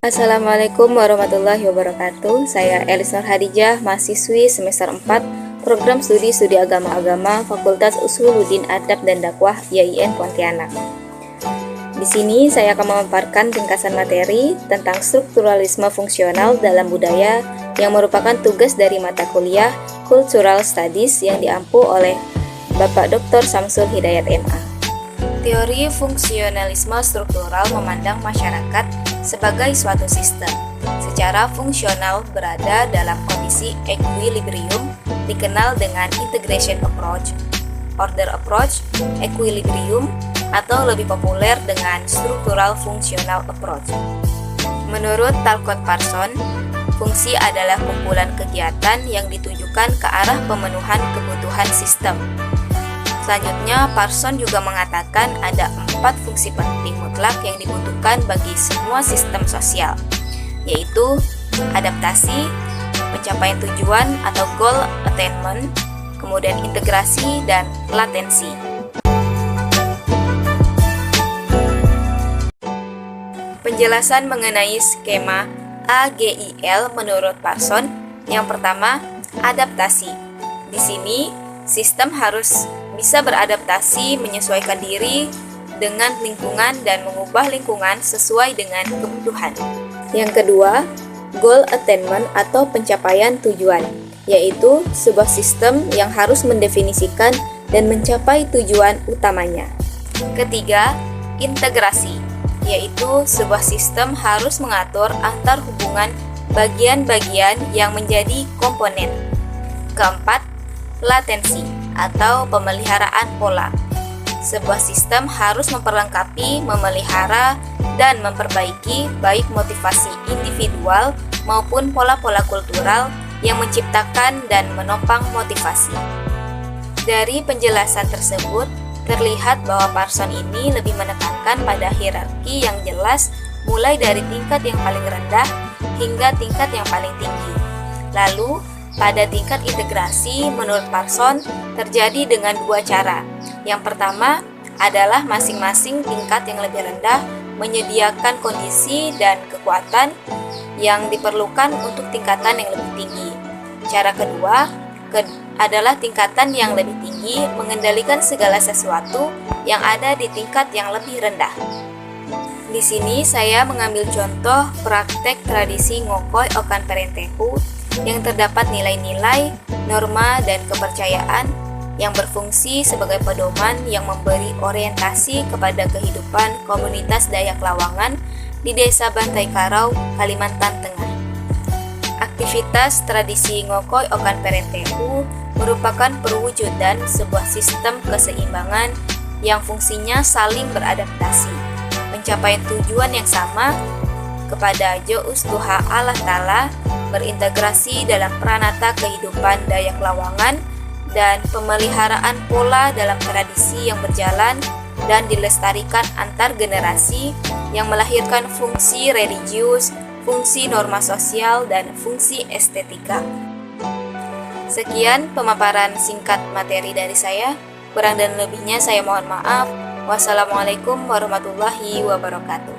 Assalamualaikum warahmatullahi wabarakatuh. Saya Elisnur Hadijah, mahasiswi semester 4, Program Studi Agama-Agama, Fakultas Usuluddin Adab dan Dakwah IAIN Pontianak. Di sini saya akan memaparkan ringkasan materi tentang strukturalisme fungsional dalam budaya yang merupakan tugas dari mata kuliah Cultural Studies yang diampu oleh Bapak Dr. Samsul Hidayat MA. Teori fungsionalisme struktural memandang masyarakat sebagai suatu sistem secara fungsional berada dalam kondisi equilibrium, dikenal dengan integration approach, order approach, equilibrium, atau lebih populer dengan structural functional approach. Menurut Talcott Parsons, fungsi adalah kumpulan kegiatan yang ditujukan ke arah pemenuhan kebutuhan sistem. Selanjutnya, Parsons juga mengatakan ada 4 fungsi penting mutlak yang dibutuhkan bagi semua sistem sosial, yaitu adaptasi, pencapaian tujuan atau goal attainment, kemudian integrasi, dan latensi. Penjelasan mengenai skema AGIL menurut Parsons, yang pertama, adaptasi. Di sini, sistem harus bisa beradaptasi, menyesuaikan diri dengan lingkungan dan mengubah lingkungan sesuai dengan kebutuhan. Yang kedua, goal attainment atau pencapaian tujuan, yaitu sebuah sistem yang harus mendefinisikan dan mencapai tujuan utamanya. Ketiga, integrasi, yaitu sebuah sistem harus mengatur antar hubungan bagian-bagian yang menjadi komponen. Keempat, latensi atau pemeliharaan pola. Sebuah sistem harus memperlengkapi, memelihara, dan memperbaiki baik motivasi individual maupun pola-pola kultural yang menciptakan dan menopang motivasi. Dari penjelasan tersebut, terlihat bahwa Parsons ini lebih menekankan pada hierarki yang jelas mulai dari tingkat yang paling rendah hingga tingkat yang paling tinggi. Lalu, pada tingkat integrasi, menurut Parsons, terjadi dengan 2 cara. Yang pertama adalah masing-masing tingkat yang lebih rendah menyediakan kondisi dan kekuatan yang diperlukan untuk tingkatan yang lebih tinggi. Cara kedua adalah tingkatan yang lebih tinggi mengendalikan segala sesuatu yang ada di tingkat yang lebih rendah. Di sini saya mengambil contoh praktek tradisi Ngokoi Okan Perentehu yang terdapat nilai-nilai, norma, dan kepercayaan yang berfungsi sebagai pedoman yang memberi orientasi kepada kehidupan komunitas Dayak Lawangan di Desa Bantai Karau, Kalimantan Tengah. Aktivitas tradisi Ngokoi Okan Perentehu merupakan perwujudan sebuah sistem keseimbangan yang fungsinya saling beradaptasi, pencapaian tujuan yang sama kepada Jo'us Tuha Allah Ta'ala, berintegrasi dalam peranata kehidupan Dayak Lawangan, dan pemeliharaan pola dalam tradisi yang berjalan dan dilestarikan antar generasi yang melahirkan fungsi religius, fungsi norma sosial, dan fungsi estetika. Sekian pemaparan singkat materi dari saya. Kurang dan lebihnya saya mohon maaf. Wassalamualaikum warahmatullahi wabarakatuh.